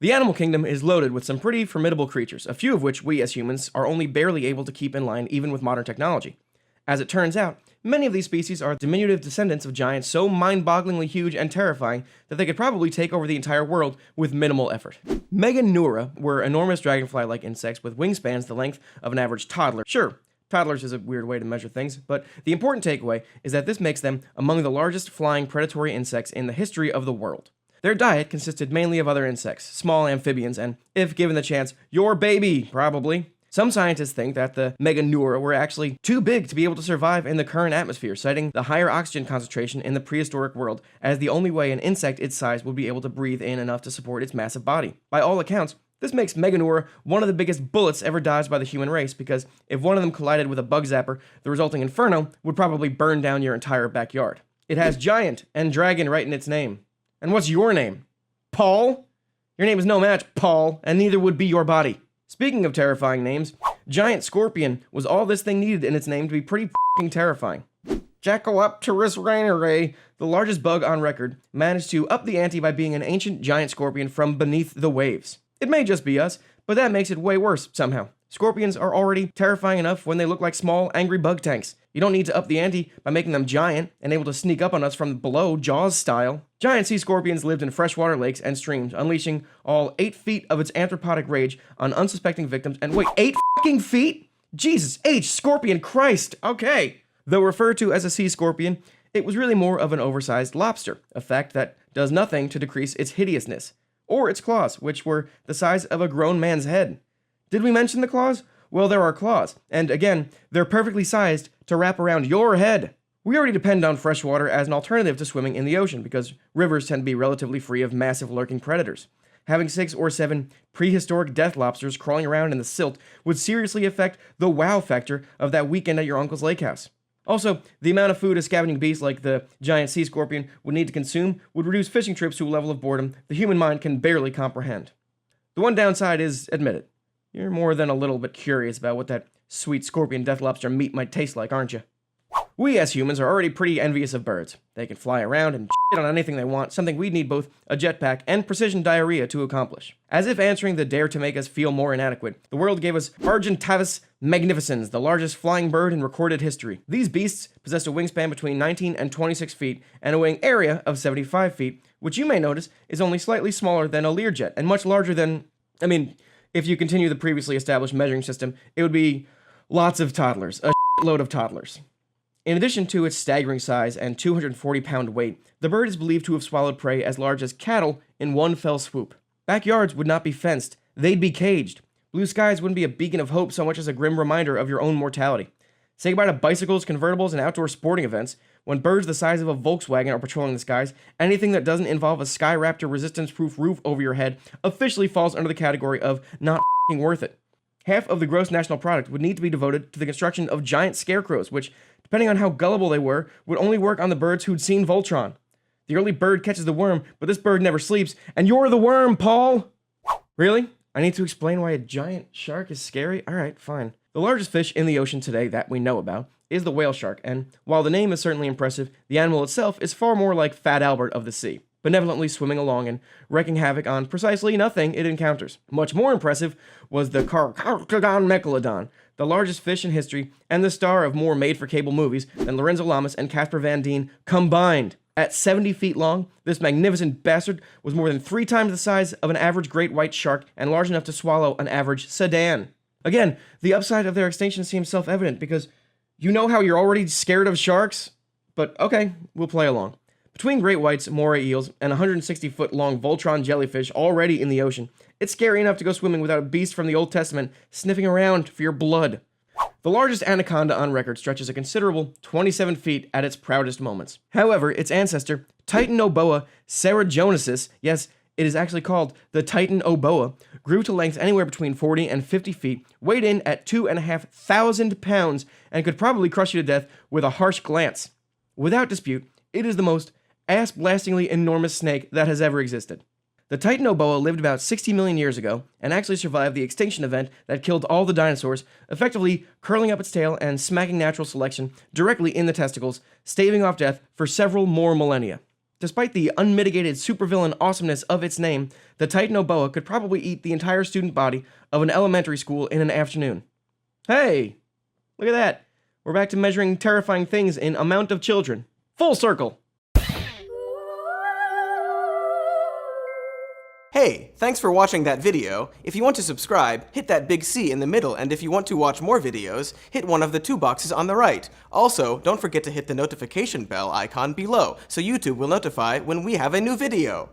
The animal kingdom is loaded with some pretty formidable creatures, a few of which we as humans are only barely able to keep in line even with modern technology. As it turns out, many of these species are diminutive descendants of giants so mind-bogglingly huge and terrifying that they could probably take over the entire world with minimal effort. Meganeura were enormous dragonfly-like insects with wingspans the length of an average toddler. Sure, toddlers is a weird way to measure things, but the important takeaway is that this makes them among the largest flying predatory insects in the history of the world. Their diet consisted mainly of other insects, small amphibians, and, if given the chance, your baby, probably. Some scientists think that the meganeura were actually too big to be able to survive in the current atmosphere, citing the higher oxygen concentration in the prehistoric world as the only way an insect its size would be able to breathe in enough to support its massive body. By all accounts, this makes meganeura one of the biggest bullets ever dodged by the human race, because if one of them collided with a bug zapper, the resulting inferno would probably burn down your entire backyard. It has giant and dragon right in its name. And what's your name? Paul? Your name is no match, Paul, and neither would be your body. Speaking of terrifying names, giant scorpion was all this thing needed in its name to be pretty f***ing terrifying. Jackalopeterus raineray, the largest bug on record, managed to up the ante by being an ancient giant scorpion from beneath the waves. It may just be us, but that makes it way worse somehow. Scorpions are already terrifying enough when they look like small, angry bug tanks. You don't need to up the ante by making them giant and able to sneak up on us from below, Jaws style. Giant sea scorpions lived in freshwater lakes and streams, unleashing all 8 feet of its anthropotic rage on unsuspecting victims. And wait, 8 fucking feet? Jesus H, scorpion Christ, okay. Though referred to as a sea scorpion, it was really more of an oversized lobster, a fact that does nothing to decrease its hideousness. Or its claws, which were the size of a grown man's head. Did we mention the claws? Well, there are claws, and again, they're perfectly sized to wrap around your head. We already depend on freshwater as an alternative to swimming in the ocean, because rivers tend to be relatively free of massive lurking predators. Having 6 or 7 prehistoric death lobsters crawling around in the silt would seriously affect the wow factor of that weekend at your uncle's lake house. Also, the amount of food a scavenging beast like the giant sea scorpion would need to consume would reduce fishing trips to a level of boredom the human mind can barely comprehend. The one downside is, admit it, you're more than a little bit curious about what that sweet scorpion death lobster meat might taste like, aren't you? We as humans are already pretty envious of birds. They can fly around and shit on anything they want, something we'd need both a jetpack and precision diarrhea to accomplish. As if answering the dare to make us feel more inadequate, the world gave us Argentavis magnificens, the largest flying bird in recorded history. These beasts possessed a wingspan between 19 and 26 feet and a wing area of 75 feet, which you may notice is only slightly smaller than a Learjet and much larger than, if you continue the previously established measuring system, it would be lots of toddlers, a load of toddlers. In addition to its staggering size and 240-pound weight, the bird is believed to have swallowed prey as large as cattle in one fell swoop. Backyards would not be fenced, they'd be caged. Blue skies wouldn't be a beacon of hope so much as a grim reminder of your own mortality. Say goodbye to bicycles, convertibles, and outdoor sporting events. When birds the size of a Volkswagen are patrolling the skies, anything that doesn't involve a Skyraptor resistance-proof roof over your head officially falls under the category of not f***ing worth it. Half of the gross national product would need to be devoted to the construction of giant scarecrows, which, depending on how gullible they were, would only work on the birds who'd seen Voltron. The early bird catches the worm, but this bird never sleeps, and you're the worm, Paul! Really? I need to explain why a giant shark is scary? Alright, fine. The largest fish in the ocean today that we know about is the whale shark, and while the name is certainly impressive, the animal itself is far more like Fat Albert of the sea, benevolently swimming along and wreaking havoc on precisely nothing it encounters. Much more impressive was the megalodon, the largest fish in history and the star of more made-for-cable movies than Lorenzo Lamas and Casper Van Dien combined. At 70 feet long, this magnificent bastard was more than 3 times the size of an average great white shark and large enough to swallow an average sedan. Again, the upside of their extinction seems self-evident because you know how you're already scared of sharks? But okay, we'll play along. Between great whites, moray eels, and 160-foot-long Voltron jellyfish already in the ocean, it's scary enough to go swimming without a beast from the Old Testament sniffing around for your blood. The largest anaconda on record stretches a considerable 27 feet at its proudest moments. However, its ancestor, titanoboa ceratogenesis, yes, it is actually called the titanoboa, grew to lengths anywhere between 40 and 50 feet, weighed in at 2,500 pounds, and could probably crush you to death with a harsh glance. Without dispute, it is the most ass-blastingly enormous snake that has ever existed. The titanoboa lived about 60 million years ago, and actually survived the extinction event that killed all the dinosaurs, effectively curling up its tail and smacking natural selection directly in the testicles, staving off death for several more millennia. Despite the unmitigated supervillain awesomeness of its name, the titanoboa could probably eat the entire student body of an elementary school in an afternoon. Hey, look at that. We're back to measuring terrifying things in amount of children. Full circle. Hey, thanks for watching that video. If you want to subscribe, hit that big C in the middle, and if you want to watch more videos, hit one of the 2 boxes on the right. Also, don't forget to hit the notification bell icon below, so YouTube will notify when we have a new video.